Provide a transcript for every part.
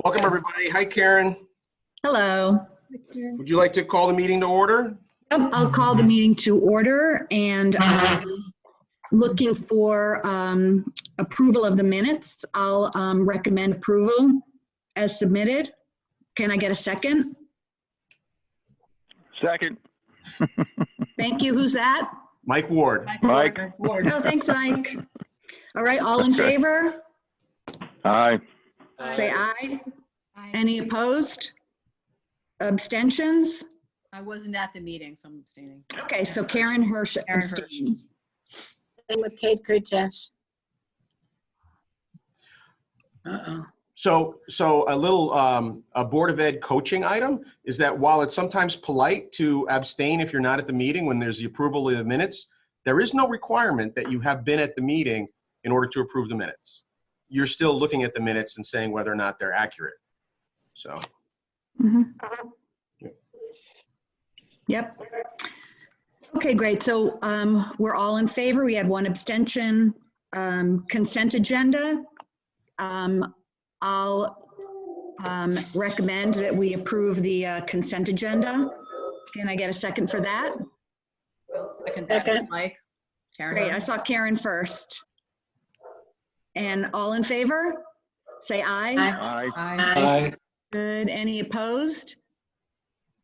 Welcome, everybody. Hi, Karen. Hello. Would you like to call the meeting to order? I'll call the meeting to order and looking for approval of the minutes. I'll recommend approval as submitted. Can I get a second? Second. Thank you. Who's that? Mike Ward. Mike. Oh, thanks, Mike. All right, all in favor? Aye. Say aye. Any opposed? Abstentions? I wasn't at the meeting, so I'm abstaining. Okay, so Karen Hirsch abstains. Same with Kate Kurtesh. Uh-oh. So a little a Board of Ed coaching item is that while it's sometimes polite to abstain if you're not at the meeting when there's the approval of the minutes, there is no requirement that you have been at the meeting in order to approve the minutes. You're still looking at the minutes and saying whether or not they're accurate. So. Yep. Okay, great. So we're all in favor. We had one abstention. Consent agenda. I'll recommend that we approve the consent agenda. Can I get a second for that? I'll second that. Second. Mike. Karen. Great. I saw Karen first. And all in favor? Say aye. Aye. Aye. Good. Any opposed?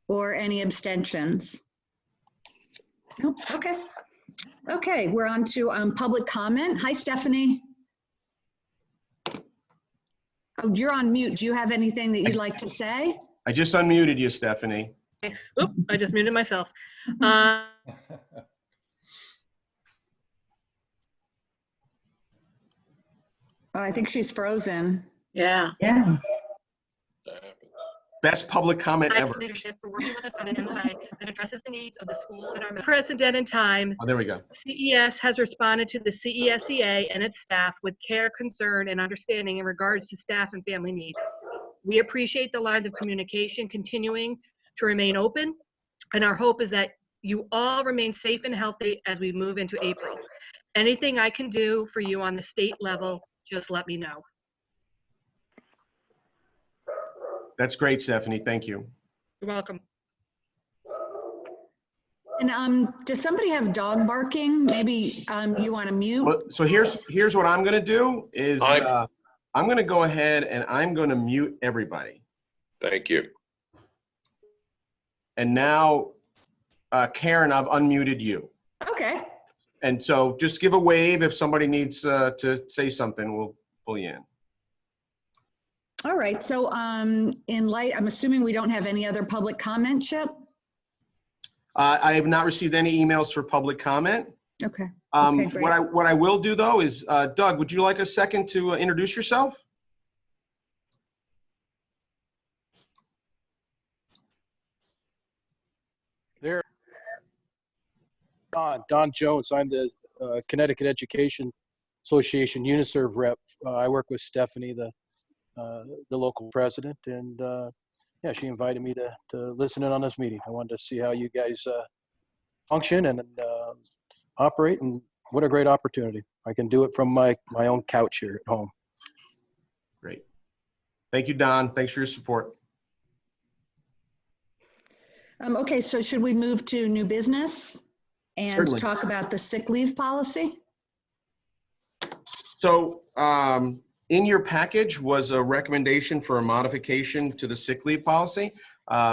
Or any abstentions? Nope. Okay. Okay, we're on to public comment. Hi, Stephanie. Oh, you're on mute. Do you have anything that you'd like to say? I just unmuted you, Stephanie. Thanks. Oop, I just muted myself. Oh, I think she's frozen. Yeah. Best public comment Thanks, ever. leadership, for working with us on an MOA that addresses the needs of the school and our present and in time. Oh, there we go. CES has responded to the CESEA and its staff with care, concern, and understanding in regards to staff and family needs. We appreciate the lines of communication continuing to remain open, and our hope is that you all remain safe and healthy as we move into April. Anything I can do for you on the state level, just let me know. That's great, Stephanie. Thank you. You're welcome. And does somebody have dog barking? Maybe you want to mute? Well, so here's what I'm going to do is I'm going to go ahead and I'm going to mute everybody. Thank you. And now, Karen, I've unmuted you. Okay. And so just give a wave if somebody needs to say something. We'll pull you in. All right. So in light, I'm assuming we don't have any other public comment, Chip? I have not received any emails for public comment. Okay. Okay, great. What I will do though is, Doug, would you like a second to introduce yourself? There. Don Jones. I'm the Connecticut Education Association UniServe rep. I work with Stephanie, the local president, and yeah, she invited me to listen in on this meeting. I wanted to see how you guys function and operate, and what a great opportunity. I can do it from my own couch here at home. Great. Thank you, Don. Thanks for your support. Okay, so should we move to new business and Certainly. talk about the sick leave policy? So in your package was a recommendation for a modification to the sick leave policy.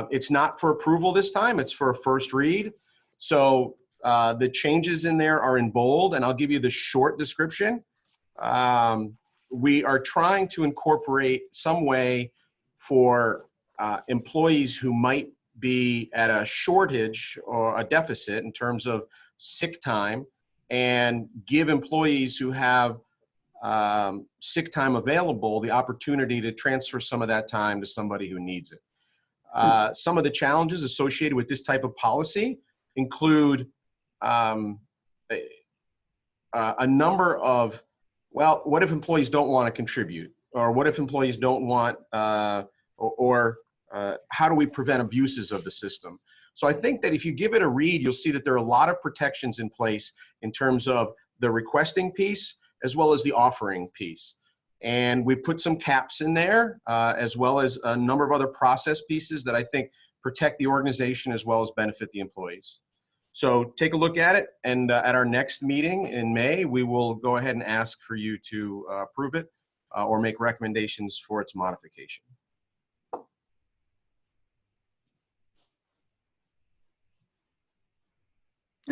It's not for approval this time. It's for a first read. So the changes in there are in bold, and I'll give you the short description. We are trying to incorporate some way for employees who might be at a shortage or a deficit in terms of sick time, and give employees who have sick time available the opportunity to transfer some of that time to somebody who needs it. Some of the challenges associated with this type of policy include a number of, well, what if employees don't want to contribute? Or what if employees don't want, how do we prevent abuses of the system? So I think that if you give it a read, you'll see that there are a lot of protections in place in terms of the requesting piece as well as the offering piece. And we put some caps in there, as well as a number of other process pieces that I think protect the organization as well as benefit the employees. So take a look at it, and at our next meeting in May, we will go ahead and ask for you to approve it or make recommendations for its modification.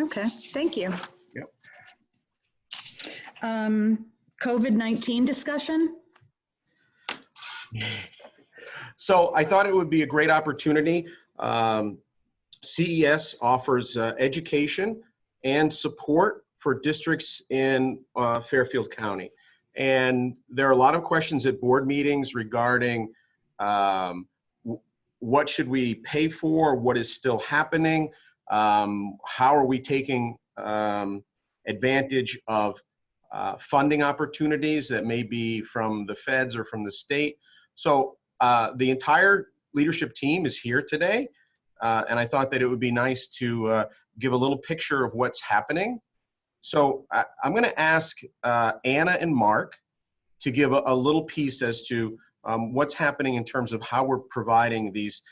Okay, thank you. Yep. COVID-19 discussion? So I thought it would be a great opportunity. CES offers education and support for districts in Fairfield County. And there are a lot of questions at board meetings regarding what should we pay for, what is still happening, how are we taking advantage of funding opportunities that may be from the feds or from the state. So the entire leadership team is here today. And I thought that it would be nice to give a little picture of what's happening. So I'm going to ask Anna and Mark to give a little piece as to what's happening in terms of how we're providing these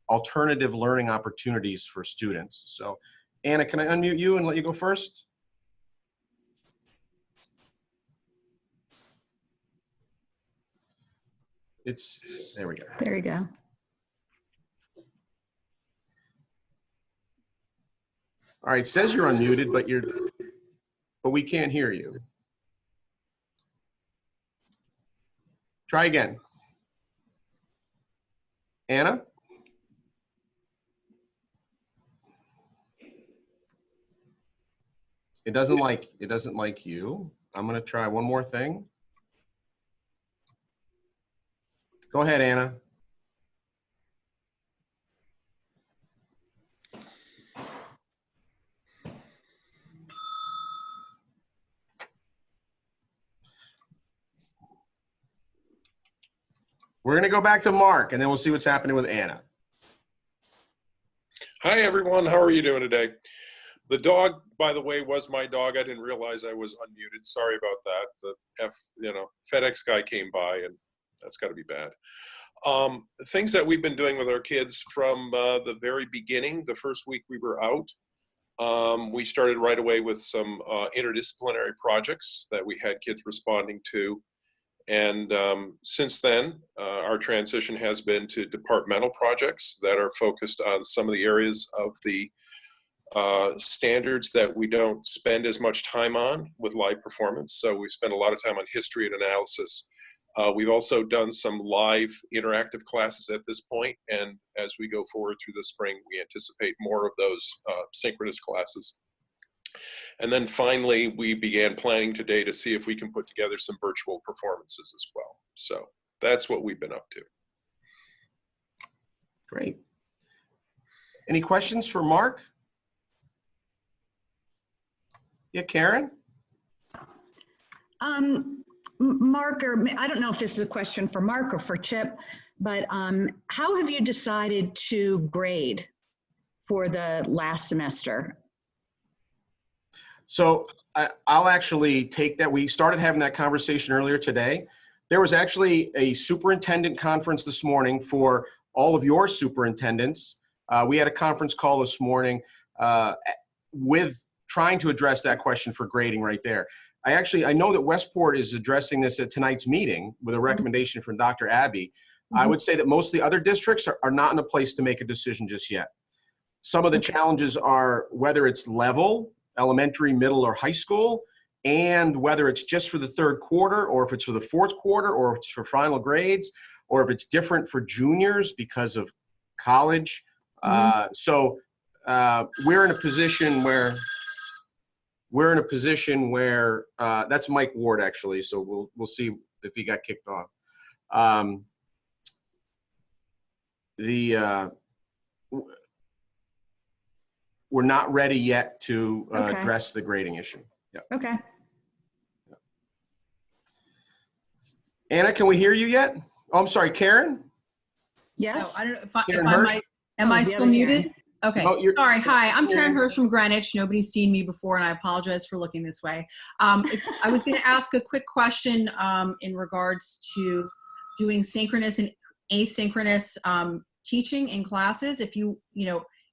alternative learning opportunities for students. So Anna, can I unmute you and let you go first? There we go. There you go. All right, it says you're unmuted, but we can't hear you. Try again. Anna? It doesn't like you. I'm gonna try one more thing. Go ahead, Anna. We're going to go back to Mark, and then we'll see what's happening with Anna. Hi, everyone. How are you doing today? The dog, by the way, was my dog. I didn't realize I was unmuted. Sorry about that. The FedEx guy came by, and that's got to be bad. Things that we've been doing with our kids from the very beginning, the first week we were out, we started right away with some interdisciplinary projects that we had kids responding to. And since then, our transition has been to departmental projects that are focused on some of the areas of the standards that we don't spend as much time on with live performance. So we spend a lot of time on history and analysis. We've also done some live interactive classes at this point, and as we go forward through the spring, we anticipate more of those synchronous classes. And then finally, we began planning today to see if we can put together some virtual performances as well. So that's what we've been up to. Great. Any questions for Mark? Yeah, Karen? Mark, or I don't know if this is a question for Mark or for Chip, but how have you decided to grade for the last semester? So I'll actually take that. We started having that conversation earlier today. There was actually a superintendent conference this morning for all of your superintendents. We had a conference call this morning with trying to address that question for grading right there. I know that Westport is addressing this at tonight's meeting with a recommendation from Dr. Abbey. I would say that most of the other districts are not in a place to make a decision just yet. Some of the challenges are whether it's level, elementary, middle, or high school, and whether it's just for the third quarter, or if it's for the fourth quarter, or if it's for final grades, or if it's different for juniors because of college. So we're in a position where that's Mike Ward actually. So we'll see if he got kicked off. We're not ready yet to address the grading issue. Yeah. Okay. Anna, can we hear you yet? Oh, I'm sorry, Karen? Yes. No, I don't know Karen Hirsch? am I the still other muted? Karen. Okay, No, you're- sorry. Hi, I'm Karen Hirsch from Greenwich. Nobody's seen me before, and I apologize for looking this way. I was going to ask a quick question in regards to doing synchronous and asynchronous teaching in classes. If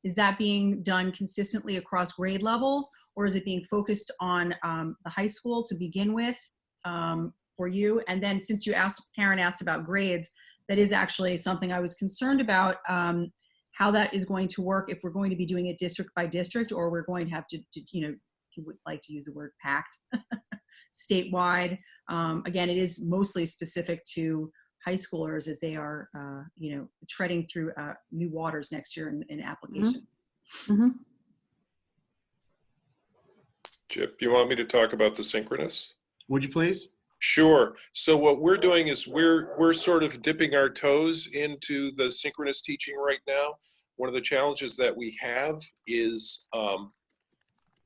is that being done consistently across grade levels, or is it being focused on the high school to begin with for you? And then since Karen asked about grades, that is actually something I was concerned about. How that is going to work, if we're going to be doing it district by district, or we're going to have to you would like to use the word packed, statewide. Again, it is mostly specific to high schoolers as they are, treading through new waters next year in application. Mm-hmm. Chip, you want me to talk about the synchronous? Would you please? Sure. So what we're doing is we're sort of dipping our toes into the synchronous teaching right now. One of the challenges that we have is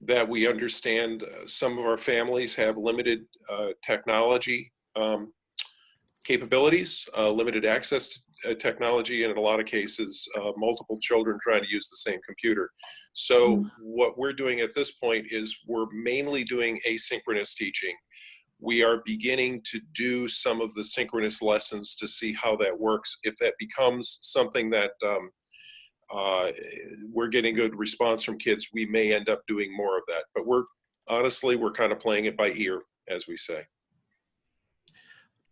that we understand some of our families have limited technology capabilities, limited access to technology, and in a lot of cases, multiple children trying to use the same computer. So what we're doing at this point is we're mainly doing asynchronous teaching. We are beginning to do some of the synchronous lessons to see how that works. If that becomes something that we're getting good response from kids, we may end up doing more of that. But we're kind of playing it by ear, as we say.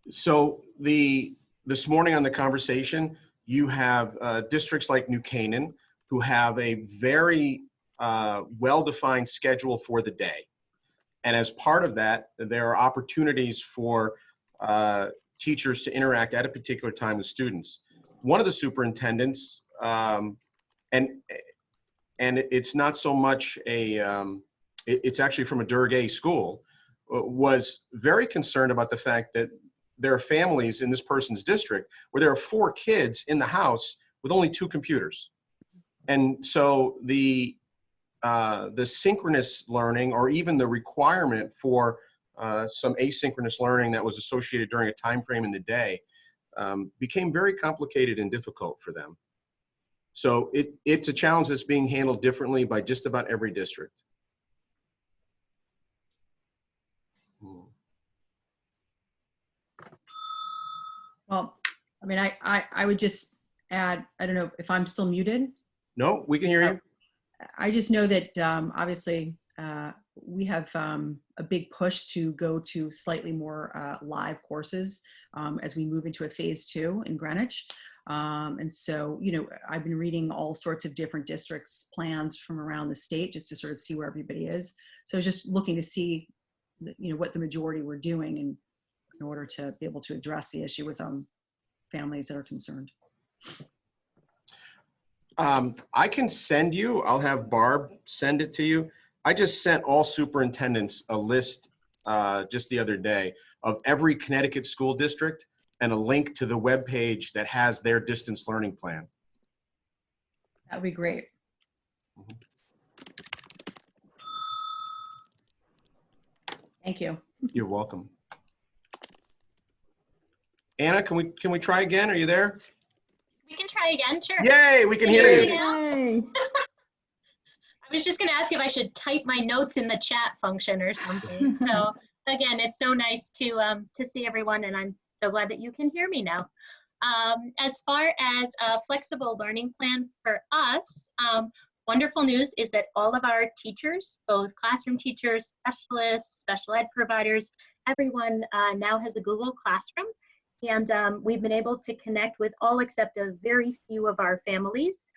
So this morning on the conversation, you have districts like New Canaan who have a very well-defined schedule for the day. And as part of that, there are opportunities for teachers to interact at a particular time with students. One of the superintendents, and it's not so much it's actually from a Durgay school, was very concerned about the fact that there are families in this person's district where there are 4 kids in the house with only 2 computers. And so the synchronous learning, or even the requirement for some asynchronous learning that was associated during a time frame in the day, became very complicated and difficult for them. So it's a challenge that's being handled differently by just about every district. Well, I mean, I would just add, I don't know if I'm still muted. No, we can hear you. I just know that obviously we have a big push to go to slightly more live courses as we move into a phase 2 in Greenwich. And so, I've been reading all sorts of different districts' plans from around the state just to sort of see where everybody is. So just looking to see, what the majority were doing in order to be able to address the issue with families that are concerned. I can send you, I'll have Barb send it to you. I just sent all superintendents a list just the other day of every Connecticut school district and a link to the webpage that has their distance learning plan. That would be great. Thank you. You're welcome. Anna, can we try again? Are you there? We can try again, sure. Yay, we can hear you. Yay. I was just going to ask if I should type my notes in the chat function or something. So again, it's so nice to see everyone, and I'm so glad that you can hear me now. As far as a flexible learning plan for us, wonderful news is that all of our teachers, both classroom teachers, specialists, special ed providers, everyone now has a Google Classroom. And we've been able to connect with all except a very few of our families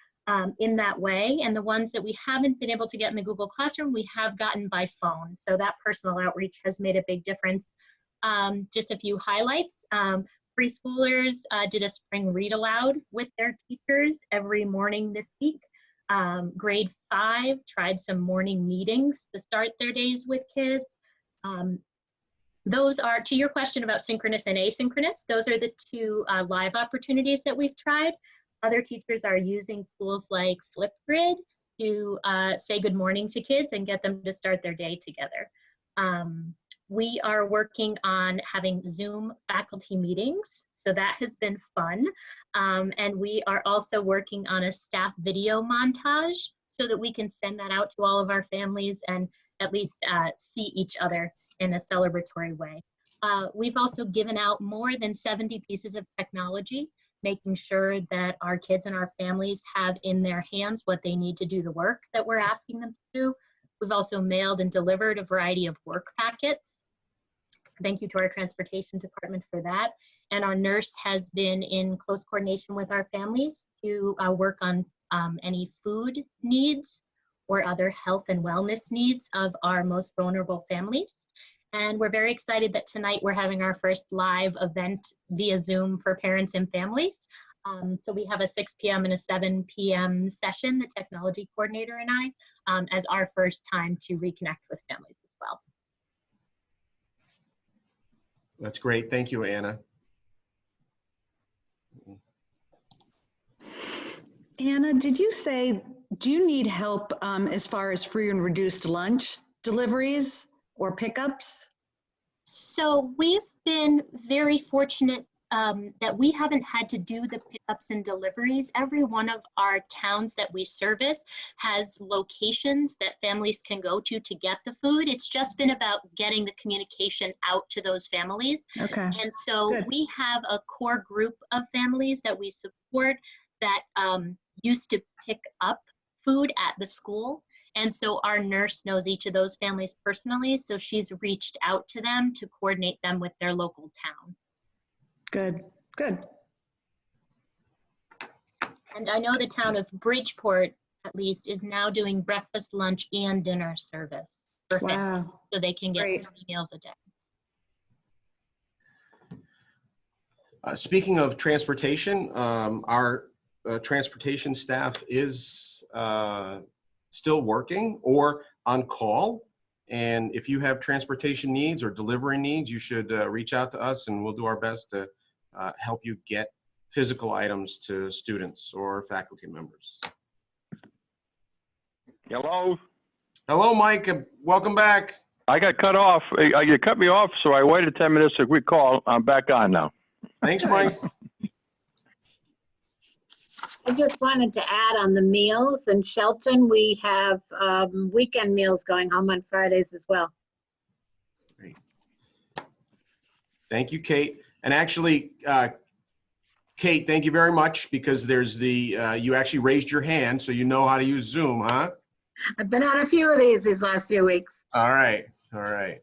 in that way. And the ones that we haven't been able to get in the Google Classroom, we have gotten by phone. So that personal outreach has made a big difference. Just a few highlights. Preschoolers did a spring read aloud with their teachers every morning this week. Grade 5 tried some morning meetings to start their days with kids. Those are, to your question about synchronous and asynchronous, those are the 2 live opportunities that we've tried. Other teachers are using tools like Flipgrid to say good morning to kids and get them to start their day together. We are working on having Zoom faculty meetings, so that has been fun. And we are also working on a staff video montage so that we can send that out to all of our families and at least see each other in a celebratory way. We've also given out more than 70 pieces of technology, making sure that our kids and our families have in their hands what they need to do the work that we're asking them to do. We've also mailed and delivered a variety of work packets. Thank you to our transportation department for that. And our nurse has been in close coordination with our families to work on any food needs or other health and wellness needs of our most vulnerable families. And we're very excited that tonight we're having our first live event via Zoom for parents and families. So we have a 6 p.m. and a 7 p.m. session, the technology coordinator and I, as our first time to reconnect with families as well. That's great. Thank you, Anna. Anna, did you say, do you need help as far as free and reduced lunch deliveries or pickups? So we've been very fortunate that we haven't had to do the pickups and deliveries. Every one of our towns that we service has locations that families can go to get the food. It's just been about getting the communication out to those families. Okay. And so Good. we have a core group of families that we support that used to pick up food at the school. And so our nurse knows each of those families personally. So she's reached out to them to coordinate them with their local town. Good, good. And I know the town of Bridgeport, at least, is now doing breakfast, lunch, and dinner service for families, Wow. so they can get Great. 3 meals a day. Speaking of transportation, our transportation staff is still working or on call. And if you have transportation needs or delivery needs, you should reach out to us and we'll do our best to help you get physical items to students or faculty members. Hello? Hello, Mike. Welcome back. I got cut off. You cut me off, so I waited 10 minutes to recall. I'm back on now. Thanks, Mike. I just wanted to add on the meals in Shelton, we have weekend meals going home on Fridays as well. Great. Thank you, Kate. And actually, Kate, thank you very much because there's the, you actually raised your hand, so you know how to use Zoom, huh? I've been on a few of these last few weeks. All right, all right.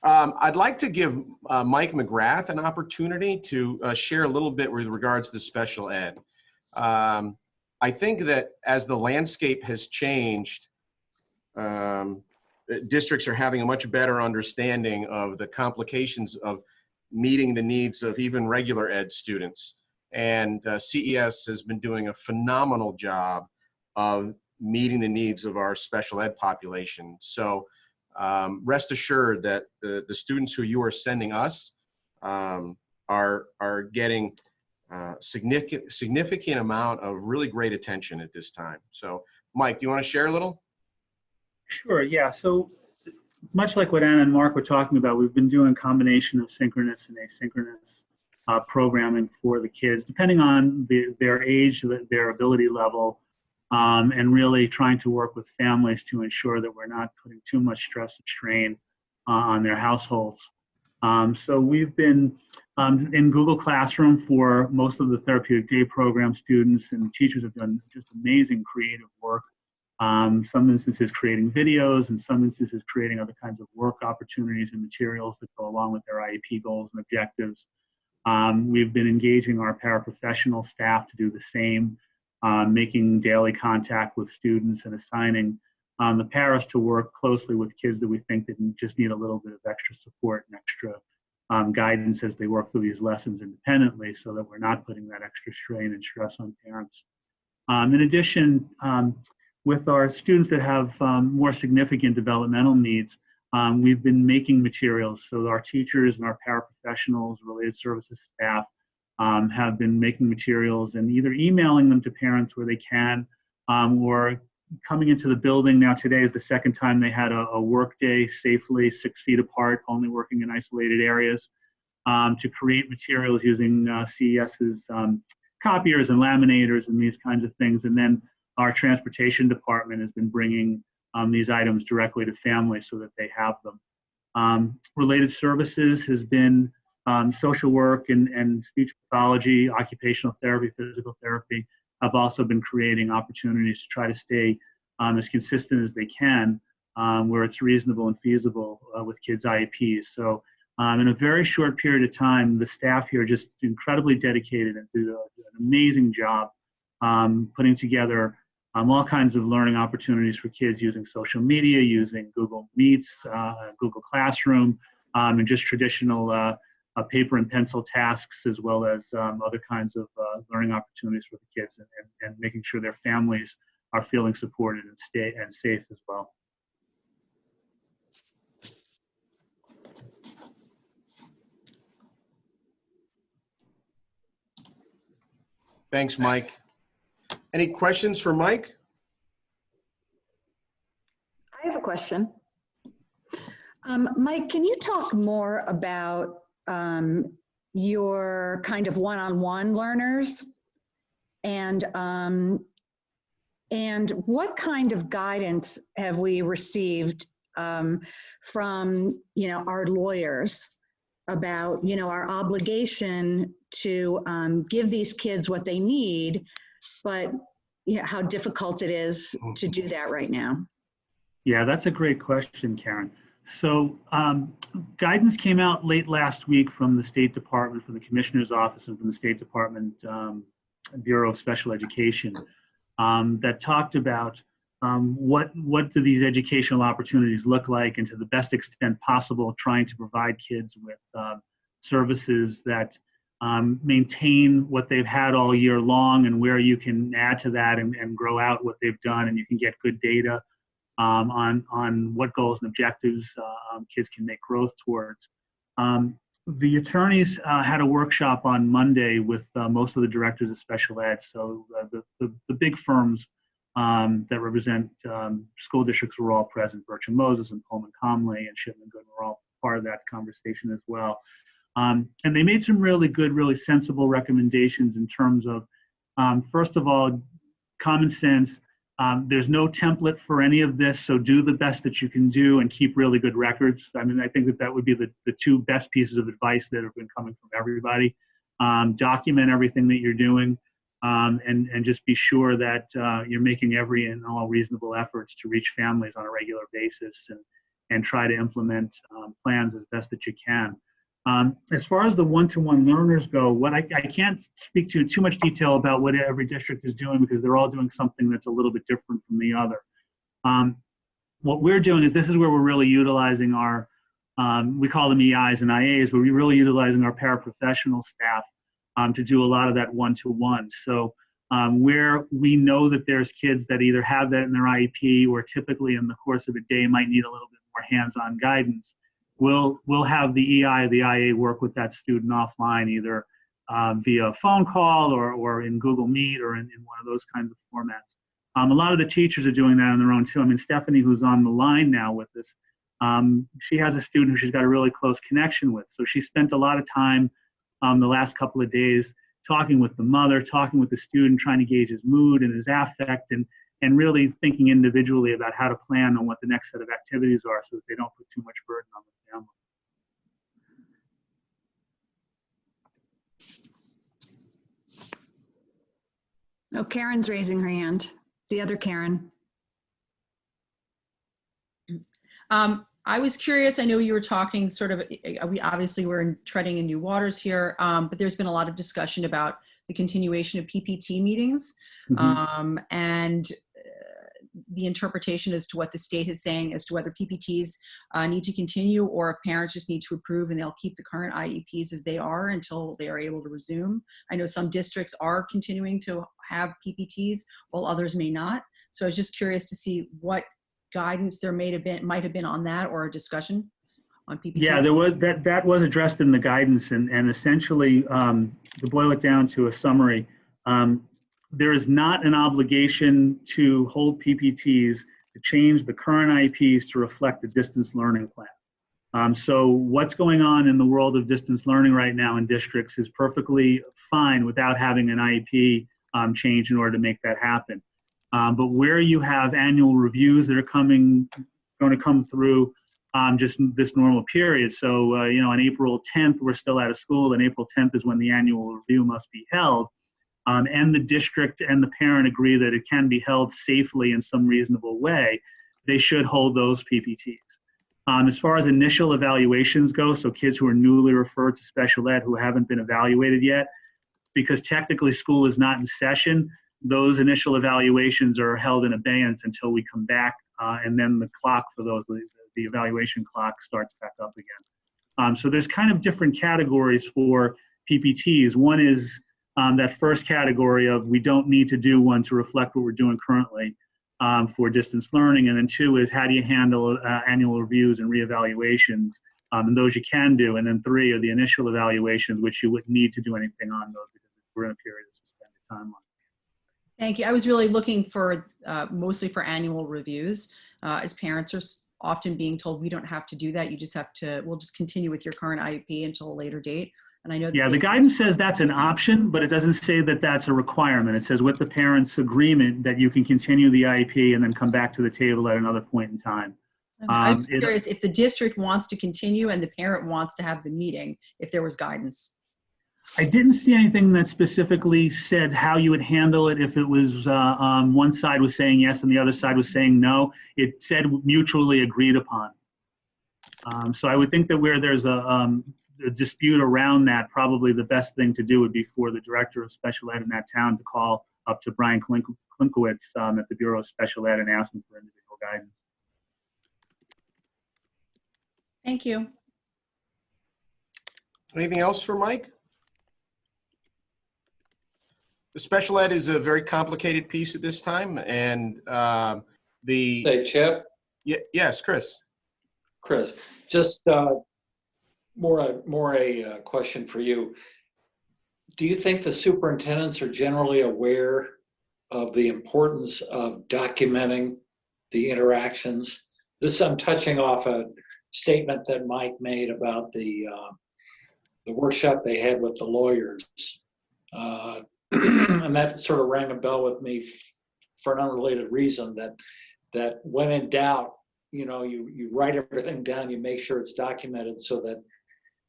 I'd like to give Mike McGrath an opportunity to share a little bit with regards to special ed. I think that as the landscape has changed, districts are having a much better understanding of the complications of meeting the needs of even regular ed students. And CES has been doing a phenomenal job of meeting the needs of our special ed population. So rest assured that the students who you are sending us are getting significant amount of really great attention at this time. So Mike, do you want to share a little? Sure, yeah. So much like what Anna and Mark were talking about, we've been doing a combination of synchronous and asynchronous programming for the kids, depending on their age, their ability level, and really trying to work with families to ensure that we're not putting too much stress and strain on their households. So we've been in Google Classroom for most of the therapeutic day program students, and teachers have done just amazing creative work. Some instances creating videos, and some instances creating other kinds of work opportunities and materials that go along with their IEP goals and objectives. We've been engaging our paraprofessional staff to do the same, making daily contact with students and assigning the paras to work closely with kids that we think that just need a little bit of extra support and extra guidance as they work through these lessons independently, so that we're not putting that extra strain and stress on parents. In addition, with our students that have more significant developmental needs, we've been making materials. So our teachers and our paraprofessionals, related services staff have been making materials and either emailing them to parents where they can, or coming into the building now, today is the second time they had a work day safely, 6 feet apart, only working in isolated areas, to create materials using CES's copiers and laminators and these kinds of things. And then our transportation department has been bringing these items directly to families so that they have them. Related services has been social work and speech pathology, occupational therapy, physical therapy have also been creating opportunities to try to stay as consistent as they can where it's reasonable and feasible with kids' IEPs. So in a very short period of time, the staff here just incredibly dedicated and did an amazing job putting together all kinds of learning opportunities for kids using social media, using Google Meets, Google Classroom, and just traditional paper and pencil tasks, as well as other kinds of learning opportunities for the kids, and making sure their families are feeling supported and safe as well. Thanks, Mike. Any questions for Mike? I have a question. Mike, can you talk more about your kind of one-on-one learners and what kind of guidance have we received from, our lawyers about, our obligation to give these kids what they need, but how difficult it is to do that right now? Yeah, that's a great question, Karen. So guidance came out late last week from the State Department, from the Commissioner's Office, and from the State Department Bureau of Special Education that talked about what do these educational opportunities look like, and to the best extent possible, trying to provide kids with services that maintain what they've had all year long, and where you can add to that and grow out what they've done, and you can get good data on what goals and objectives kids can make growth towards. The attorneys had a workshop on Monday with most of the directors of special ed. So the big firms that represent school districts were all present. Bertram Moses and Pullman Comley and Shipman Goodman were all part of that conversation as well. And they made some really good, really sensible recommendations in terms of, first of all, common sense. There's no template for any of this, so do the best that you can do and keep really good records. I mean, I think that would be the two best pieces of advice that have been coming from everybody. Document everything that you're doing, and just be sure that you're making every and all reasonable efforts to reach families on a regular basis, and try to implement plans as best that you can. As far as the one-to-one learners go, what I can't speak to too much detail about what every district is doing, because they're all doing something that's a little bit different from the other. What we're doing is, this is where we're really utilizing our, we call them EIs and IAs, but we're really utilizing our paraprofessional staff to do a lot of that one-to-one. So where we know that there's kids that either have that in their IEP, or typically in the course of a day might need a little bit more hands-on guidance, we'll have the EI or the IA work with that student offline, either via phone call or in Google Meet, or in one of those kinds of formats. A lot of the teachers are doing that on their own too. I mean, Stephanie, who's on the line now with us, she has a student who she's got a really close connection with. So she spent a lot of time the last couple of days talking with the mother, talking with the student, trying to gauge his mood and his affect, and really thinking individually about how to plan on what the next set of activities are, so that they don't put too much burden on the family. Oh, Karen's raising her hand. The other Karen. I was curious, I know you were talking sort of, we obviously were treading in new waters here, but there's been a lot of discussion about the continuation of PPT meetings, and the interpretation as to what the state is saying as to whether PPTs need to continue, or if parents just need to approve and they'll keep the current IEPs as they are until they are able to resume. I know some districts are continuing to have PPTs while others may not. So I was just curious to see what guidance there might have been on that, or a discussion on PPT. Yeah, there was that was addressed in the guidance, and essentially to boil it down to a summary, there is not an obligation to hold PPTs to change the current IEPs to reflect the distance learning plan. So what's going on in the world of distance learning right now in districts is perfectly fine without having an IEP change in order to make that happen. But where you have annual reviews that are going to come through just this normal period. So, on April 10th, we're still out of school, and April 10th is when the annual review must be held. And the district and the parent agree that it can be held safely in some reasonable way, they should hold those PPTs. As far as initial evaluations go, so kids who are newly referred to special ed who haven't been evaluated yet, because technically school is not in session, those initial evaluations are held in abeyance until we come back, and then the clock for those, the evaluation clock starts back up again. So there's kind of different categories for PPTs. One is that first category of we don't need to do one to reflect what we're doing currently for distance learning. And then two is how do you handle annual reviews and reevaluations? And those you can do. And then three are the initial evaluations, which you wouldn't need to do anything on those because we're in a period of suspended timeline. Thank you. I was really looking for mostly for annual reviews. As parents are often being told, we don't have to do that. You just have to, we'll just continue with your current IEP until a later date. And I know the guidance says that's an option, but it doesn't say that that's a requirement. It says with the parent's agreement that you can continue the IEP and then come back to the table at another point in time. I'm curious if the district wants to continue and the parent wants to have the meeting, if there was guidance. I didn't see anything that specifically said how you would handle it if it was one side was saying yes and the other side was saying no. It said mutually agreed upon. So I would think that where there's a dispute around that, probably the best thing to do would be for the director of special ed in that town to call up to Brian Klinkowitz at the Bureau of Special Ed and ask him for individual guidance. Thank you. Anything else for Mike? The special ed is a very complicated piece at this time, and Hey, Chip. Yes, Chris. Chris, just more a question for you. Do you think the superintendents are generally aware of the importance of documenting the interactions? This I'm touching off a statement that Mike made about the workshop they had with the lawyers. And that sort of rang a bell with me for an unrelated reason, that when in doubt, you write everything down, you make sure it's documented so that,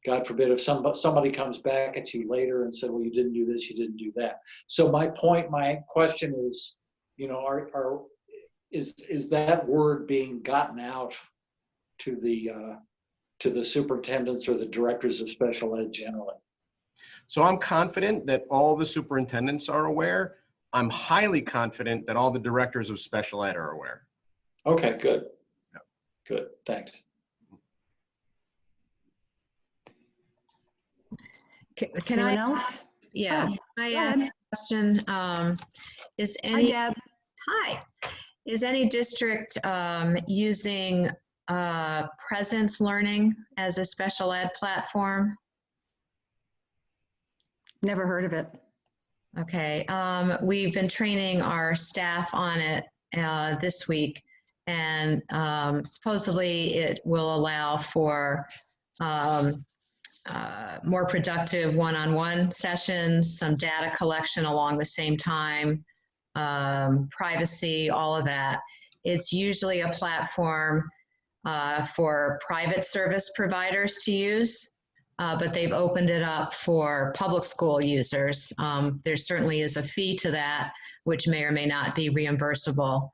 God forbid, if somebody comes back at you later and said, well, you didn't do this, you didn't do that. So my question is, is that word being gotten out to the superintendents or the directors of special ed generally? So I'm confident that all the superintendents are aware. I'm highly confident that all the directors of special ed are aware. Okay, good. Yeah. Good, thanks. Can I? Else? Yeah, I have a question. Is any? Hi, Deb. Hi. Is any district using presence learning as a special ed platform? Never heard of it. Okay, we've been training our staff on it this week, and supposedly it will allow for more productive one-on-one sessions, some data collection along the same time, privacy, all of that. It's usually a platform for private service providers to use. But they've opened it up for public school users. There certainly is a fee to that, which may or may not be reimbursable.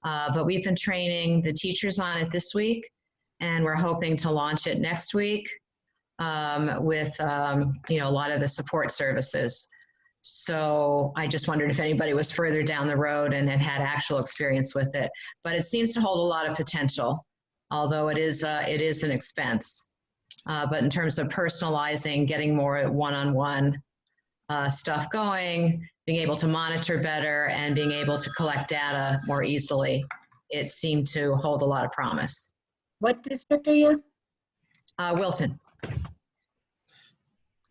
But we've been training the teachers on it this week, and we're hoping to launch it next week with a lot of the support services. So I just wondered if anybody was further down the road and had actual experience with it. But it seems to hold a lot of potential, although it is an expense. But in terms of personalizing, getting more one-on-one stuff going, being able to monitor better, and being able to collect data more easily, it seemed to hold a lot of promise. What district are you? Wilton.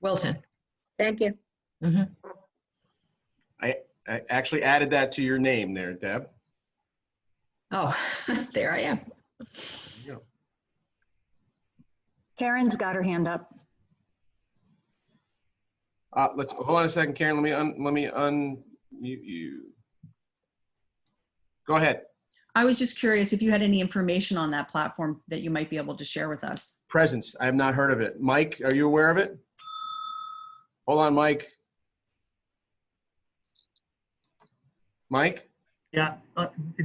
Wilton. Thank you. Mm-hmm. I actually added that to your name there, Deb. Oh, there I am. There you go. Karen's got her hand up. Let's hold on a second, Karen. Let me unmute you. Go ahead. I was just curious if you had any information on that platform that you might be able to share with us. Presence. I have not heard of it. Mike, are you aware of it? Hold on, Mike. Mike? Yeah,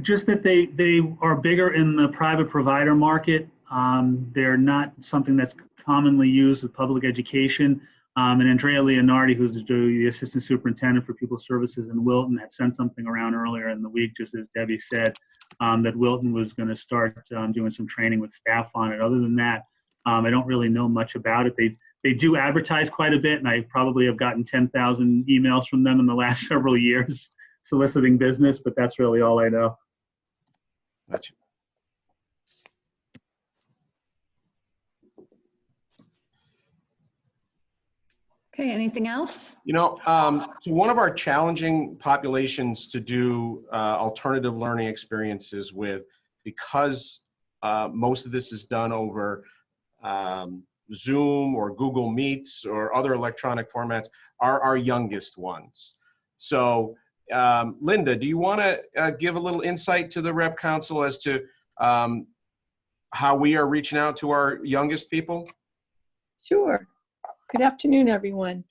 just that they are bigger in the private provider market. They're not something that's commonly used with public education. And Andrea Leonardi, who's the assistant superintendent for pupil services in Wilton, had sent something around earlier in the week, just as Debbie said, that Wilton was going to start doing some training with staff on it. Other than that, I don't really know much about it. They do advertise quite a bit, and I probably have gotten 10,000 emails from them in the last several years soliciting business, but that's really all I know. Gotcha. Okay, anything else? You know, so one of our challenging populations to do alternative learning experiences with, because most of this is done over Zoom or Google Meets or other electronic formats, are our youngest ones. So Linda, do you want to give a little insight to the Rep Council as to how we are reaching out to our youngest people? Sure. Good afternoon, everyone.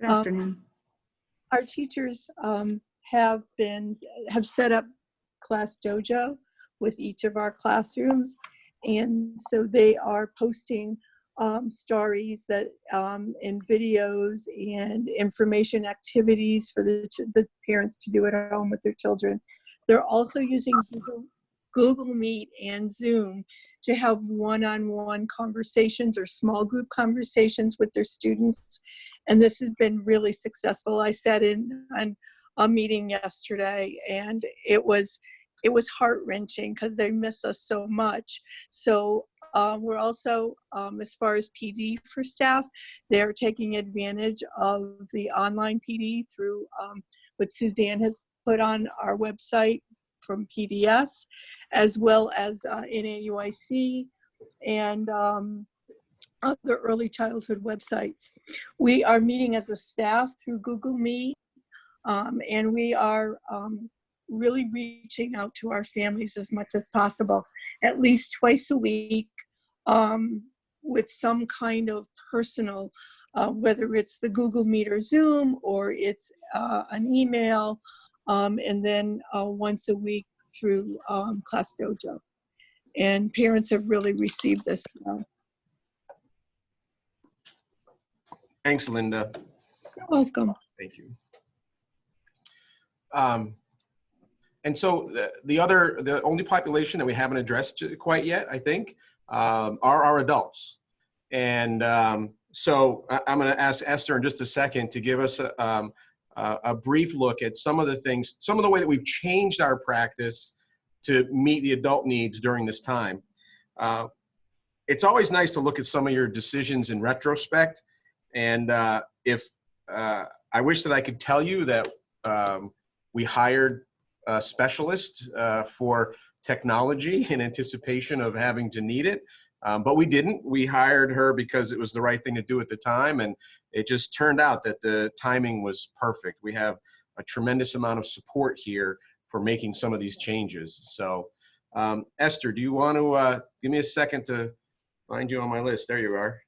Good afternoon. Our teachers have set up Class Dojo with each of our classrooms, and so they are posting stories that and videos and information activities for the parents to do at home with their children. They're also using Google Meet and Zoom to have one-on-one conversations or small group conversations with their students. And this has been really successful. I sat in on a meeting yesterday, and it was heart-wrenching because they miss us so much. So we're also, as far as PD for staff, they're taking advantage of the online PD through what Suzanne has put on our website from PDS, as well as NAUIC and other early childhood websites. We are meeting as a staff through Google Meet, and we are really reaching out to our families as much as possible, at least twice a week, with some kind of personal, whether it's the Google Meet or Zoom, or it's an email, and then once a week through Class Dojo. And parents have really received this well. Thanks, Linda. You're welcome. Thank you. And so the only population that we haven't addressed quite yet, I think, are our adults. And so I'm going to ask Esther in just a second to give us a brief look at some of the things, some of the way that we've changed our practice to meet the adult needs during this time. It's always nice to look at some of your decisions in retrospect. And I wish that I could tell you that we hired a specialist for technology in anticipation of having to need it. But we didn't. We hired her because it was the right thing to do at the time. And it just turned out that the timing was perfect. We have a tremendous amount of support here for making some of these changes. So Esther, do you want to give me a second to find you on my list? There you are.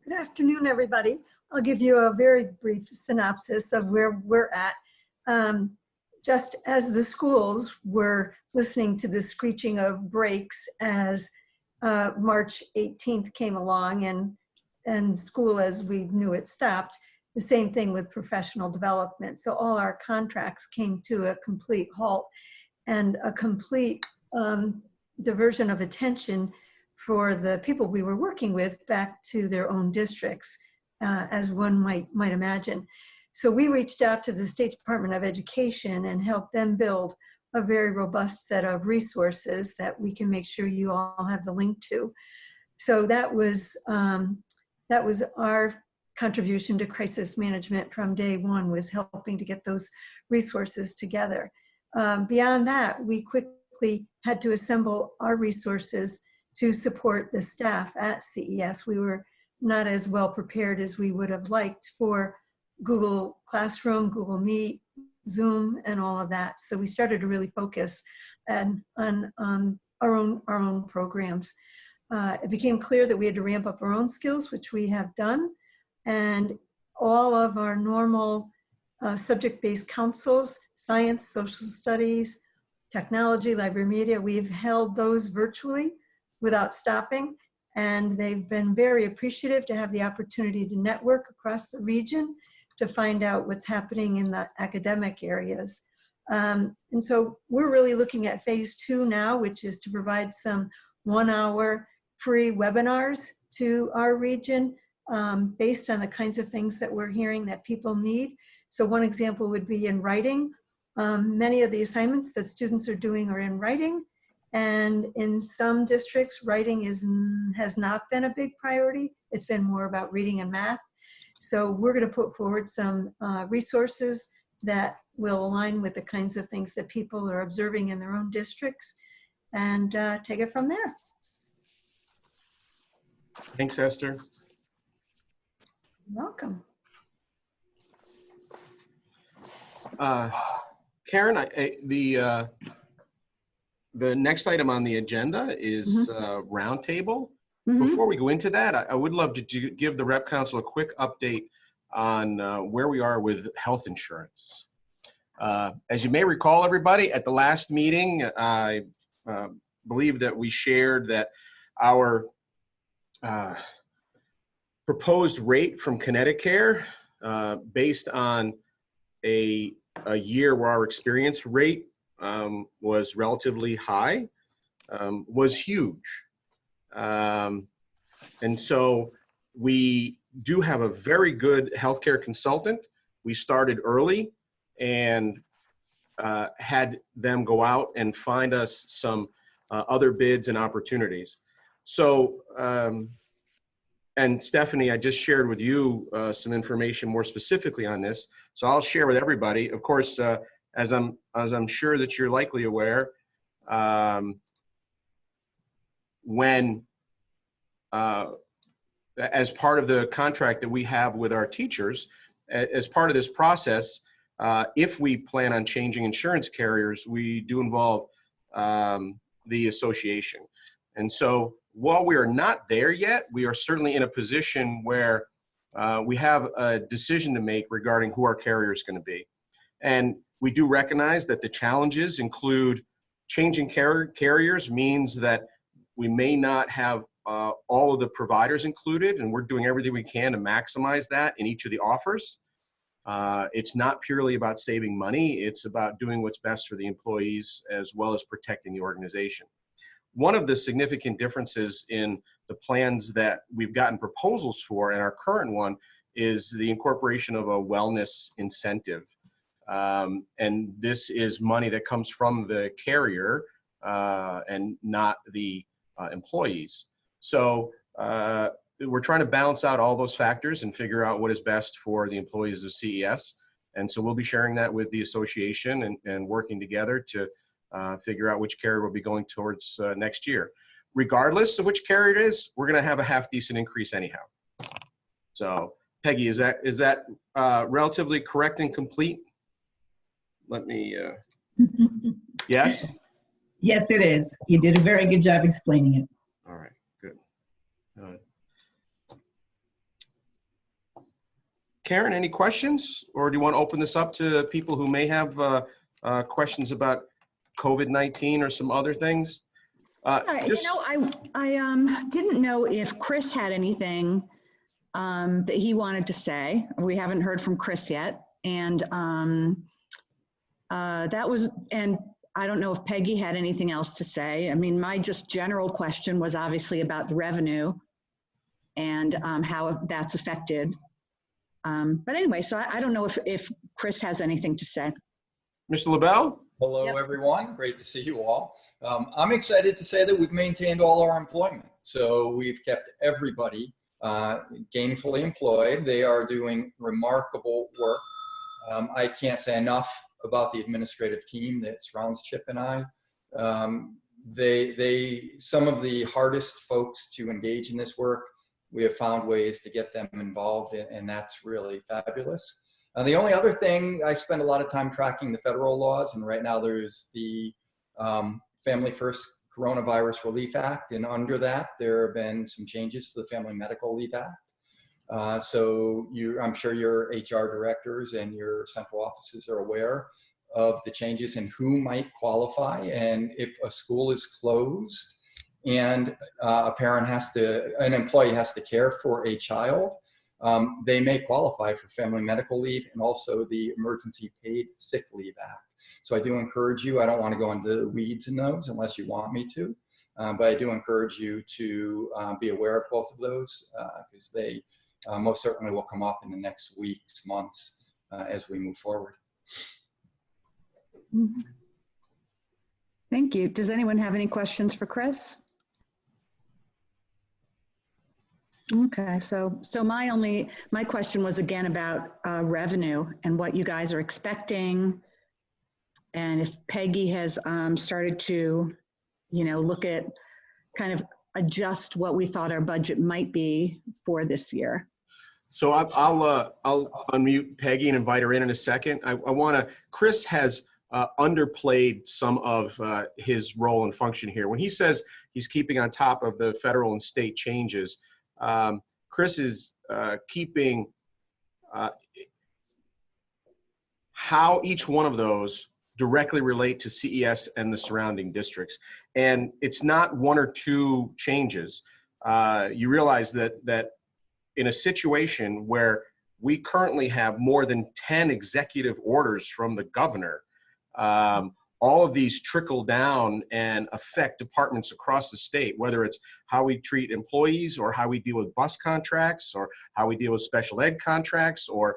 Good afternoon, everybody. I'll give you a very brief synopsis of where we're at. Just as the schools were listening to the screeching of brakes as March 18th came along and school as we knew it stopped, the same thing with professional development. So all our contracts came to a complete halt and a complete diversion of attention for the people we were working with back to their own districts, as one might imagine. So we reached out to the State Department of Education and helped them build a very robust set of resources that we can make sure you all have the link to. So that was our contribution to crisis management from day one was helping to get those resources together. Beyond that, we quickly had to assemble our resources to support the staff at CES. We were not as well prepared as we would have liked for Google Classroom, Google Meet, Zoom, and all of that. So we started to really focus on our own programs. It became clear that we had to ramp up our own skills, which we have done. And all of our normal subject-based councils, science, social studies, technology, library media, we've held those virtually without stopping. And they've been very appreciative to have the opportunity to network across the region to find out what's happening in the academic areas. And so we're really looking at phase 2 now, which is to provide some 1-hour free webinars to our region based on the kinds of things that we're hearing that people need. So one example would be in writing. Many of the assignments that students are doing are in writing. And in some districts, writing has not been a big priority. It's been more about reading and math. So we're going to put forward some resources that will align with the kinds of things that people are observing in their own districts and take it from there. Thanks, Esther. You're welcome. Karen, the next item on the agenda is roundtable. Before we go into that, I would love to give the Rep Council a quick update on where we are with health insurance. As you may recall, everybody, at the last meeting, I believe that we shared that our proposed rate from Connecticut, based on a year where our experience rate was relatively high, was huge. And so we do have a very good healthcare consultant. We started early and had them go out and find us some other bids and opportunities. So, and Stephanie, I just shared with you some information more specifically on this. So I'll share with everybody. Of course, as I'm sure that you're likely aware, when as part of the contract that we have with our teachers, as part of this process, if we plan on changing insurance carriers, we do involve the association. And so while we are not there yet, we are certainly in a position where we have a decision to make regarding who our carrier is going to be. And we do recognize that the challenges include changing carriers means that we may not have all of the providers included, and we're doing everything we can to maximize that in each of the offers. It's not purely about saving money, it's about doing what's best for the employees as well as protecting the organization. One of the significant differences in the plans that we've gotten proposals for and our current one is the incorporation of a wellness incentive. And this is money that comes from the carrier and not the employees. So we're trying to balance out all those factors and figure out what is best for the employees of CES. And so we'll be sharing that with the association and working together to figure out which carrier we'll be going towards next year. Regardless of which carrier it is, we're going to have a half-decent increase anyhow. So Peggy, is that relatively correct and complete? Let me, yes? Yes, it is. You did a very good job explaining it. All right, good. Karen, any questions? Or do you want to open this up to people who may have questions about COVID-19 or some other things? You know, I didn't know if Chris had anything that he wanted to say. We haven't heard from Chris yet. And that was, and I don't know if Peggy had anything else to say. I mean, my just general question was obviously about the revenue and how that's affected. But anyway, so I don't know if Chris has anything to say. Mr. LaBelle? Hello, everyone. Great to see you all. I'm excited to say that we've maintained all our employment. So we've kept everybody gainfully employed. They are doing remarkable work. I can't say enough about the administrative team that surrounds Chip and I. Some of the hardest folks to engage in this work, we have found ways to get them involved in, and that's really fabulous. The only other thing, I spend a lot of time tracking the federal laws, and right now there's the Family First Coronavirus Relief Act, and under that there have been some changes to the Family Medical Leave Act. So I'm sure your HR directors and your central offices are aware of the changes and who might qualify. And if a school is closed and an employee has to care for a child, they may qualify for Family Medical Leave and also the Emergency Paid Sick Leave Act. So I do encourage you, I don't want to go into the weeds in those unless you want me to, but I do encourage you to be aware of both of those because they most certainly will come up in the next weeks, months as we move forward. Thank you. Does anyone have any questions for Chris? Okay, so my question was again about revenue and what you guys are expecting, and if Peggy has started to, look at kind of adjust what we thought our budget might be for this year. So I'll unmute Peggy and invite her in a second. Chris has underplayed some of his role and function here. When he says he's keeping on top of the federal and state changes, Chris is keeping how each one of those directly relate to CES and the surrounding districts. And it's not one or two changes. You realize that in a situation where we currently have more than 10 executive orders from the governor, all of these trickle down and affect departments across the state, whether it's how we treat employees or how we deal with bus contracts or how we deal with special ed contracts or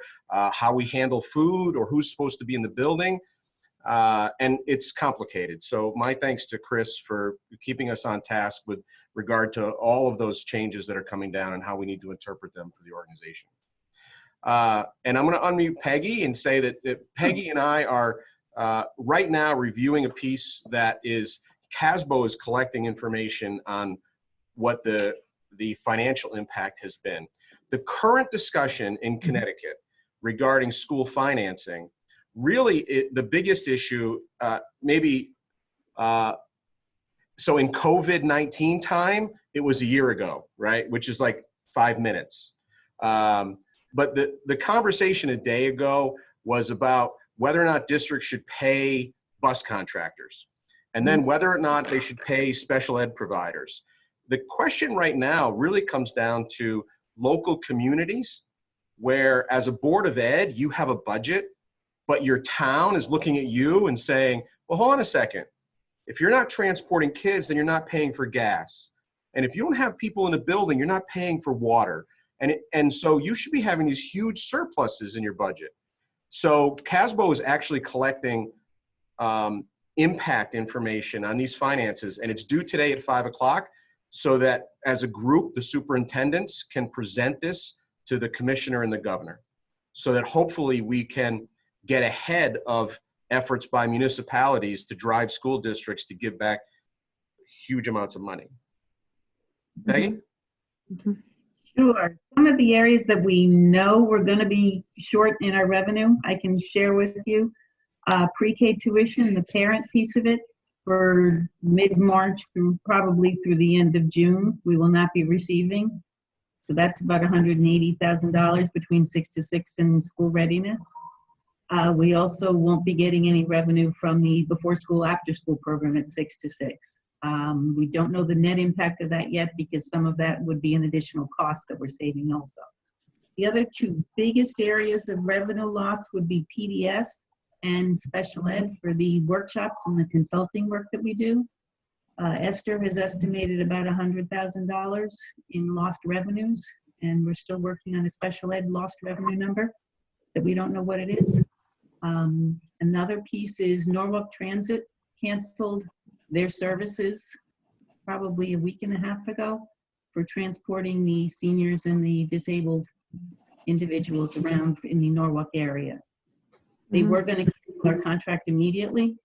how we handle food or who's supposed to be in the building. And it's complicated. So my thanks to Chris for keeping us on task with regard to all of those changes that are coming down and how we need to interpret them for the organization. And I'm going to unmute Peggy and say that Peggy and I are right now reviewing a piece that is, CASBO is collecting information on what the financial impact has been. The current discussion in Connecticut regarding school financing, really the biggest issue so in COVID-19 time, it was a year ago, right? Which is like 5 minutes. But the conversation a day ago was about whether or not districts should pay bus contractors, and then whether or not they should pay special ed providers. The question right now really comes down to local communities where, as a Board of Ed, you have a budget, but your town is looking at you and saying, well, hold on a second. If you're not transporting kids, then you're not paying for gas. And if you don't have people in a building, you're not paying for water. And so you should be having these huge surpluses in your budget. So CASBO is actually collecting impact information on these finances, and it's due today at 5 o'clock, so that as a group, the superintendents can present this to the commissioner and the governor, so that hopefully we can get ahead of efforts by municipalities to drive school districts to give back huge amounts of money. Peggy? Sure. Some of the areas that we know we're going to be short in our revenue, I can share with you. Pre-K tuition, the parent piece of it, for mid-March through probably through the end of June, we will not be receiving. So that's about $180,000 between 6 to 6 and school readiness. We also won't be getting any revenue from the before school, after school program at 6 to 6. We don't know the net impact of that yet because some of that would be an additional cost that we're saving also. The other two biggest areas of revenue loss would be PDS and special ed for the workshops and the consulting work that we do. Esther has estimated about $100,000 in lost revenues, and we're still working on a special ed lost revenue number that we don't know what it is. Another piece is Norwalk Transit canceled their services probably a week and a half ago. for transporting the seniors and the disabled individuals around in the Norwalk area. They were going to cancel our contract immediately,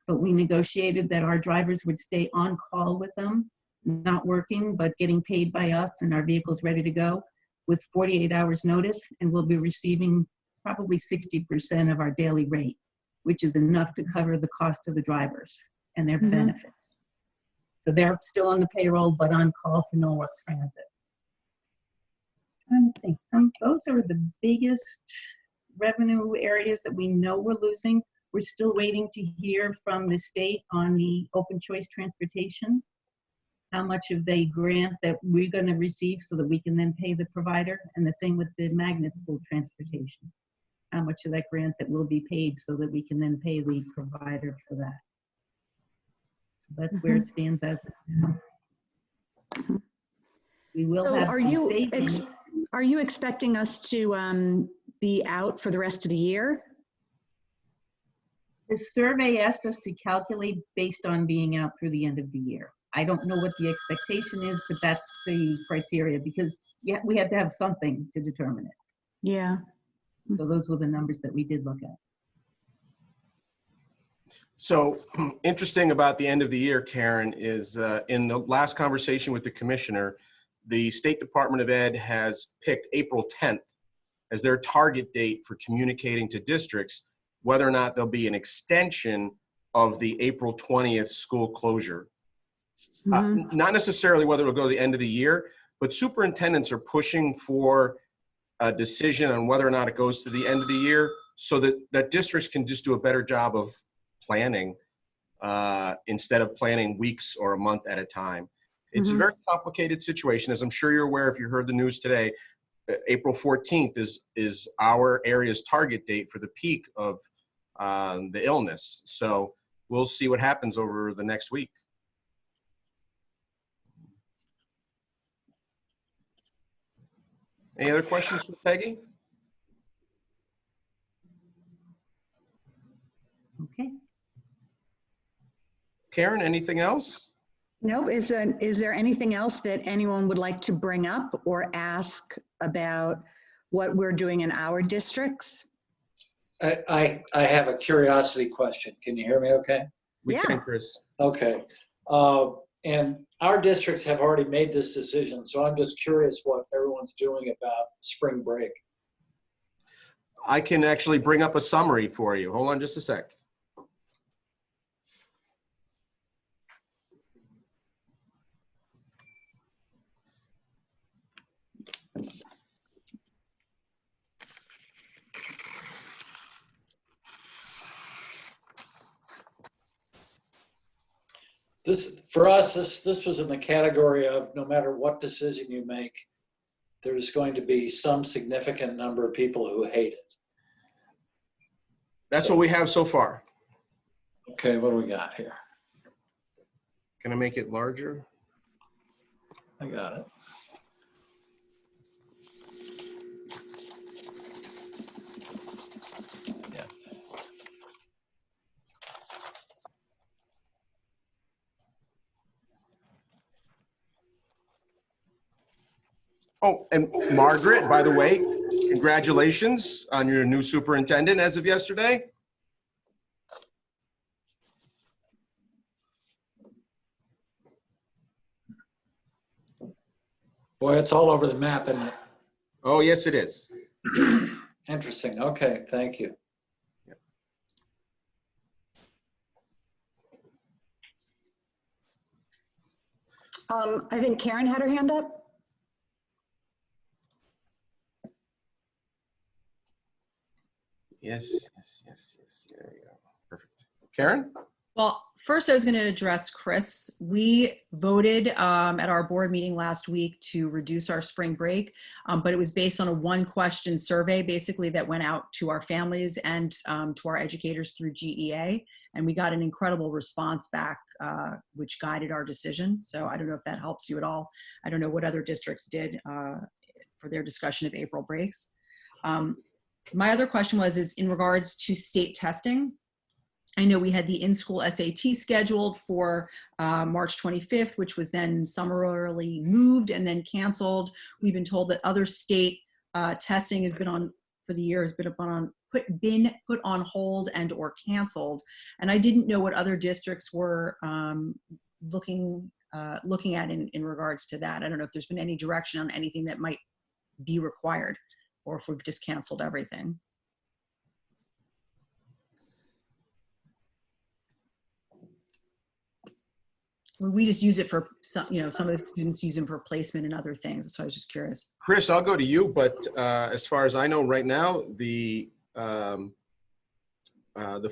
but we negotiated that our drivers would stay on call with them, not working, but getting paid by us and our vehicles ready to go with 48 hours notice, and we'll be receiving probably 60% of our daily rate, which is enough to cover the cost of the drivers and their benefits. So they're still on the payroll, but on call for Norwalk Transit. I think those are the biggest revenue areas that we know we're losing. We're still waiting to hear from the state on the open choice transportation, how much of the grant that we're going to receive so that we can then pay the provider, and the same with the magnet school transportation. How much of that grant that will be paid so that we can then pay the provider for that. So that's where it stands as of now. We will have some savings. Are you expecting us to be out for the rest of the year? The survey asked us to calculate based on being out through the end of the year. I don't know what the expectation is, but that's the criteria, because we had to have something to determine it. Yeah. So those were the numbers that we did look at. So interesting about the end of the year, Karen, is in the last conversation with the commissioner, the State Department of Ed has picked April 10th as their target date for communicating to districts whether or not there'll be an extension of the April 20th school closure. Not necessarily whether it'll go to the end of the year, but superintendents are pushing for a decision on whether or not it goes to the end of the year so that districts can just do a better job of planning instead of planning weeks or a month at a time. It's a very complicated situation, as I'm sure you're aware if you heard the news today. April 14th is our area's target date for the peak of the illness. So we'll see what happens over the next week. Any other questions for Peggy? Okay. Karen, anything else? No, is there anything else that anyone would like to bring up or ask about what we're doing in our districts? I have a curiosity question. Can you hear me okay? We can, Chris. Okay. And our districts have already made this decision, so I'm just curious what everyone's doing about spring break. I can actually bring up a summary for you. Hold on just a sec. For us, this was in the category of no matter what decision you make, there's going to be some significant number of people who hate it. That's what we have so far. Okay, what do we got here? Can I make it larger? I got it. Yeah. Oh, and Margaret, by the way, congratulations on your new superintendent as of yesterday. Boy, it's all over the map, isn't it? Oh, yes, it is. Interesting. Okay, thank you. I think Karen had her hand up. Yes. There you go. Perfect. Karen? Well, first I was going to address Chris. We voted at our board meeting last week to reduce our spring break, but it was based on a one-question survey, basically, that went out to our families and to our educators through GEA, and we got an incredible response back, which guided our decision. So I don't know if that helps you at all. I don't know what other districts did for their discussion of April breaks. My other question is in regards to state testing. I know we had the in-school SAT scheduled for March 25th, which was then summarily moved and then canceled. We've been told that other state testing has been on for the year, has been put on hold and or canceled. And I didn't know what other districts were looking at in regards to that. I don't know if there's been any direction on anything that might be required, or if we've just canceled everything. We just use it for some, some of the students use them for placement and other things. So I was just curious. Chris, I'll go to you, but as far as I know right now, the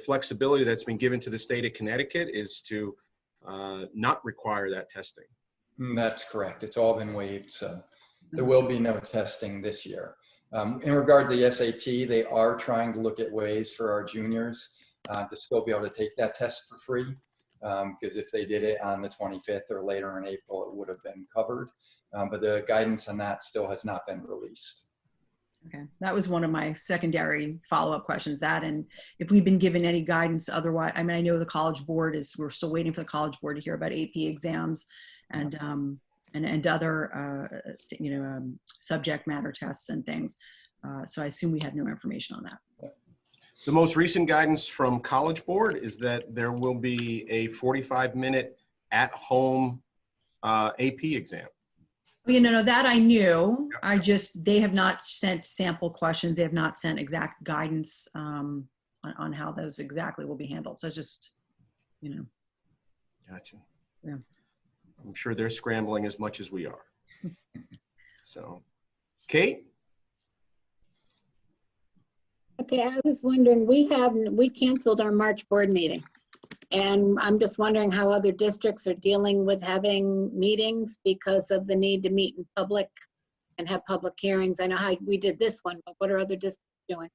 flexibility that's been given to the state of Connecticut is to not require that testing. That's correct. It's all been waived, so there will be no testing this year. In regard to the SAT, they are trying to look at ways for our juniors to still be able to take that test for free. Because if they did it on the 25th or later in April, it would have been covered. But the guidance on that still has not been released. Okay, that was one of my secondary follow-up questions, that, and if we've been given any guidance otherwise. I mean, I know the College Board we're still waiting for the College Board to hear about AP exams and other, subject matter tests and things. So I assume we have no information on that. The most recent guidance from College Board is that there will be a 45-minute at-home AP exam. No, that I knew. They have not sent sample questions. They have not sent exact guidance on how those exactly will be handled. So just, Gotcha. Yeah. I'm sure they're scrambling as much as we are. So, Kate? Okay, I was wondering, we canceled our March board meeting. And I'm just wondering how other districts are dealing with having meetings because of the need to meet in public and have public hearings. I know how we did this one, but what are other districts doing?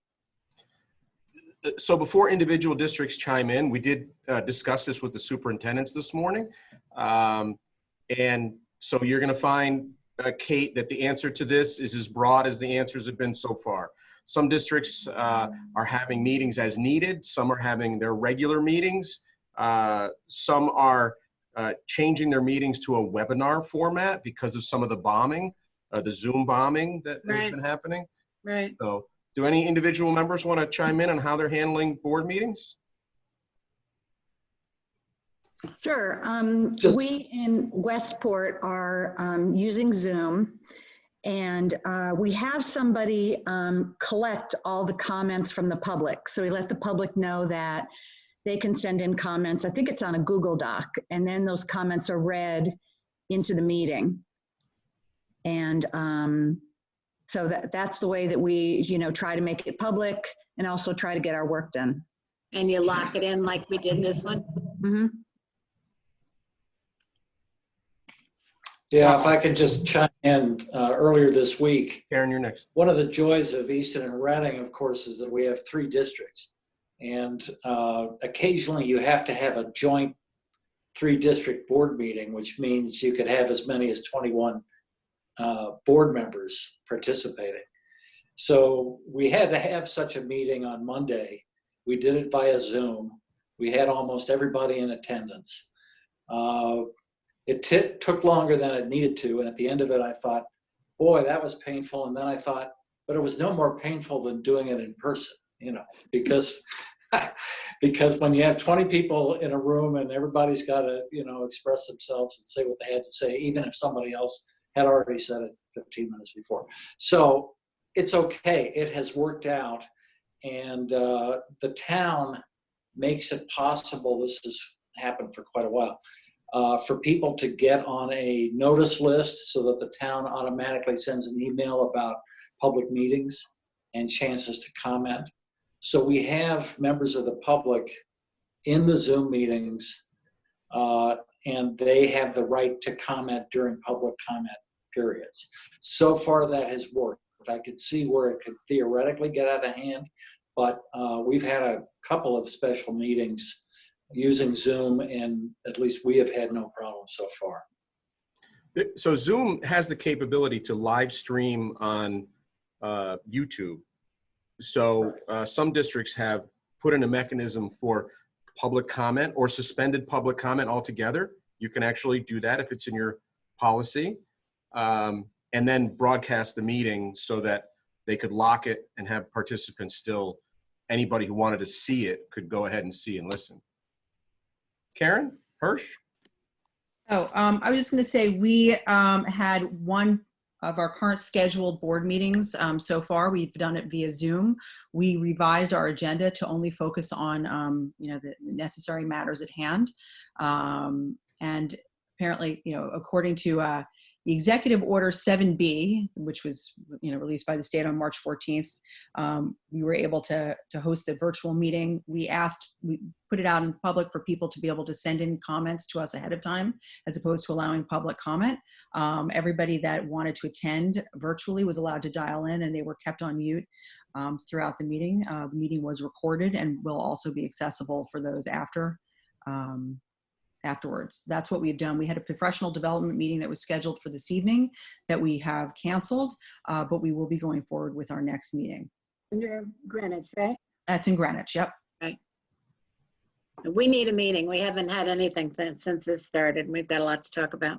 So before individual districts chime in, we did discuss this with the superintendents this morning. And so you're gonna find, Kate, that the answer to this is as broad as the answers have been so far. Some districts are having meetings as needed. Some are having their regular meetings. Some are changing their meetings to a webinar format because of some of the bombing, the Zoom bombing that has been happening. Right. So do any individual members want to chime in on how they're handling board meetings? Sure. We in Westport are using Zoom, and we have somebody collect all the comments from the public. So we let the public know that they can send in comments. I think it's on a Google Doc, and then those comments are read into the meeting. And so that's the way that we, try to make it public and also try to get our work done. And you lock it in like we did this one? Mm-hmm. Yeah, if I could just chime in, earlier this week. Karen, you're next. One of the joys of Easton and Reading, of course, is that we have 3 districts. And occasionally you have to have a joint 3-district board meeting, which means you could have as many as 21 board members participating. So we had to have such a meeting on Monday. We did it via Zoom. We had almost everybody in attendance. It took longer than it needed to, and at the end of it, I thought, boy, that was painful. And then I thought, but it was no more painful than doing it in person, because when you have 20 people in a room and everybody's got to, express themselves and say what they had to say, even if somebody else had already said it 15 minutes before. So it's okay. It has worked out, and the town makes it possible. This has happened for quite a while. For people to get on a notice list so that the town automatically sends an email about public meetings and chances to comment. So we have members of the public in the Zoom meetings, and they have the right to comment during public comment periods. So far that has worked. I could see where it could theoretically get out of hand, but we've had a couple of special meetings using Zoom, and at least we have had no problem so far. So Zoom has the capability to live stream on YouTube. So some districts have put in a mechanism for public comment or suspended public comment altogether. You can actually do that if it's in your policy. And then broadcast the meeting so that they could lock it and have participants still, anybody who wanted to see it could go ahead and see and listen. Karen Hirsch? Oh, I was just going to say we had one of our current scheduled board meetings so far. We've done it via Zoom. We revised our agenda to only focus on the necessary matters at hand. And apparently, according to the Executive Order 7B, which was released by the state on March 14th, we were able to host a virtual meeting. We put it out in public for people to be able to send in comments to us ahead of time, as opposed to allowing public comment. Everybody that wanted to attend virtually was allowed to dial in, and they were kept on mute throughout the meeting. The meeting was recorded and will also be accessible for those afterwards. That's what we've done. We had a professional development meeting that was scheduled for this evening that we have canceled, but we will be going forward with our next meeting. Under Greenwich, right? That's in Greenwich, yep. Right. We need a meeting. We haven't had anything since this started. We've got a lot to talk about.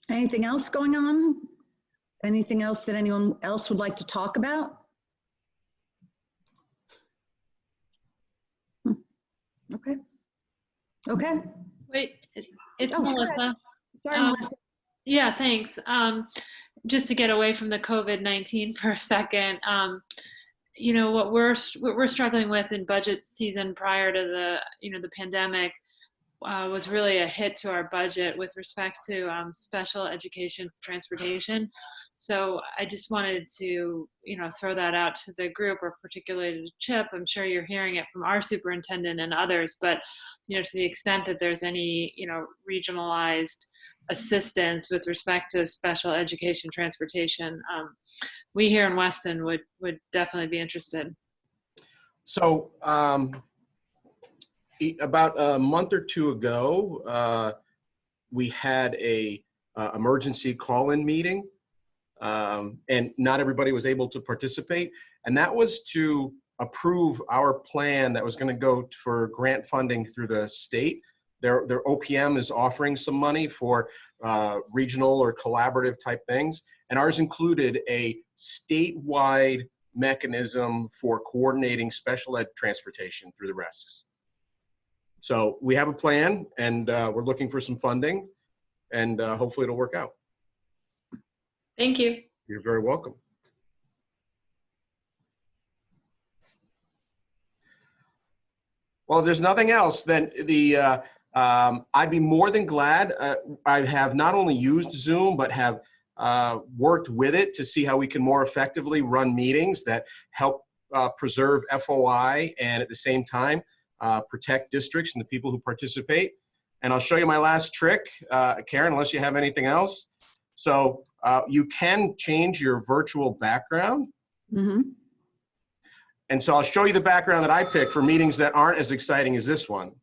Anything else going on? Anything else that anyone else would like to talk about? Okay. Okay. Wait, it's Oh, Melissa. Sorry, Melissa. Yeah, thanks. Just to get away from the COVID-19 for a second, what we're struggling with in budget season prior to the pandemic was really a hit to our budget with respect to special education transportation. So I just wanted to, throw that out to the group, or particularly to Chip. I'm sure you're hearing it from our superintendent and others, but, to the extent that there's any, regionalized assistance with respect to special education transportation, we here in Weston would definitely be interested. So about a month or two ago, we had a emergency call-in meeting, and not everybody was able to participate. And that was to approve our plan that was going to go for grant funding through the state. Their OPM is offering some money for regional or collaborative type things, and ours included a statewide mechanism for coordinating special ed transportation through the RESCs. So we have a plan, and we're looking for some funding, and hopefully it'll work out. Thank you. You're very welcome. Well, if there's nothing else, then I'd be more than glad. I have not only used Zoom, but have worked with it to see how we can more effectively run meetings that help preserve FOI and at the same time protect districts and the people who participate. And I'll show you my last trick, Karen, unless you have anything else. So you can change your virtual background. Mm-hmm. And so I'll show you the background that I picked for meetings that aren't as exciting as this one.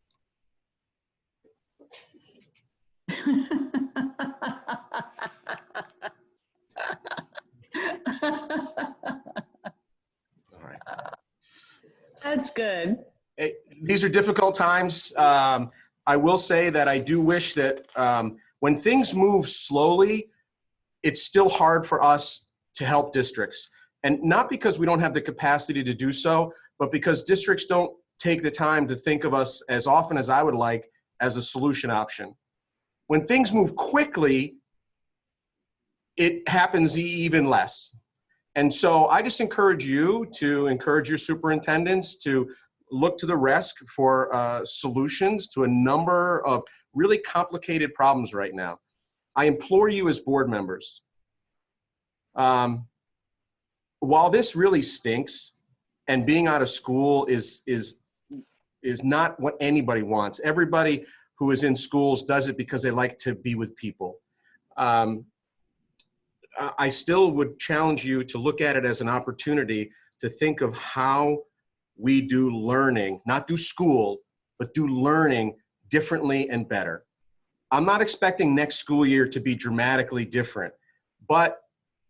All right. That's good. These are difficult times. I will say that I do wish that when things move slowly, it's still hard for us to help districts. And not because we don't have the capacity to do so, but because districts don't take the time to think of us as often as I would like as a solution option. When things move quickly, it happens even less. And so I just encourage you to encourage your superintendents to look to the RESC for solutions to a number of really complicated problems right now. I implore you as board members, while this really stinks and being out of school is not what anybody wants. Everybody who is in schools does it because they like to be with people. I still would challenge you to look at it as an opportunity to think of how we do learning, not do school, but do learning differently and better. I'm not expecting next school year to be dramatically different, but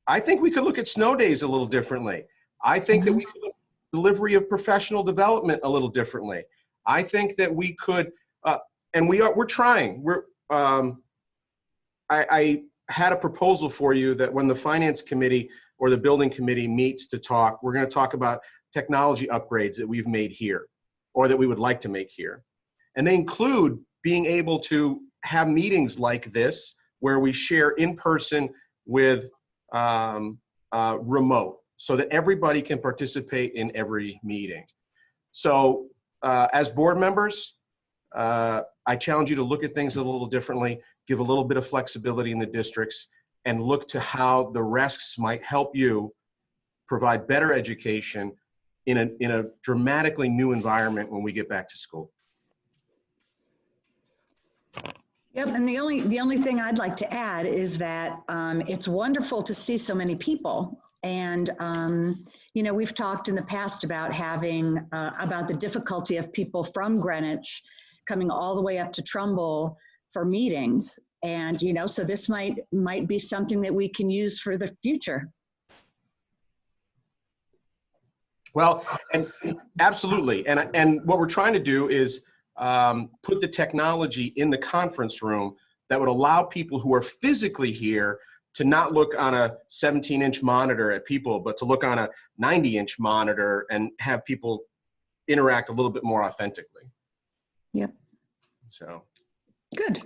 I think we could look at snow days a little differently. I think that we could look at delivery of professional development a little differently. I think that we could, and we're trying. I had a proposal for you that when the finance committee or the building committee meets to talk, we're going to talk about technology upgrades that we've made here or that we would like to make here. And they include being able to have meetings like this where we share in person with remote so that everybody can participate in every meeting. So as board members, I challenge you to look at things a little differently, give a little bit of flexibility in the districts, and look to how the rests might help you provide better education in a dramatically new environment when we get back to school. Yep, and the only thing I'd like to add is that it's wonderful to see so many people. And, you know, we've talked in the past about having, about the difficulty of people from Greenwich coming all the way up to Trumbull for meetings. And, you know, so this might be something that we can use for the future. Well, and absolutely. And what we're trying to do is put the technology in the conference room that would allow people who are physically here to not look on a 17-inch monitor at people, but to look on a 90-inch monitor and have people interact a little bit more authentically. Yep. So. Good.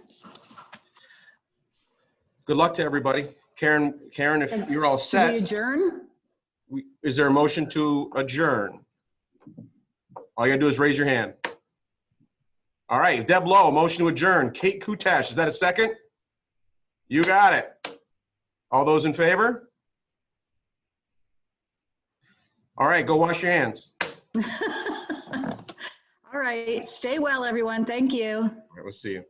Good luck to everybody. Karen, if you're all set. Should we adjourn? Is there a motion to adjourn? All you gotta do is raise your hand. All right, Deb Lowe, motion to adjourn. Kate Kutash, is that a second? You got it. All those in favor? All right, go wash your hands. All right, stay well, everyone. Thank you. All right, we'll see you.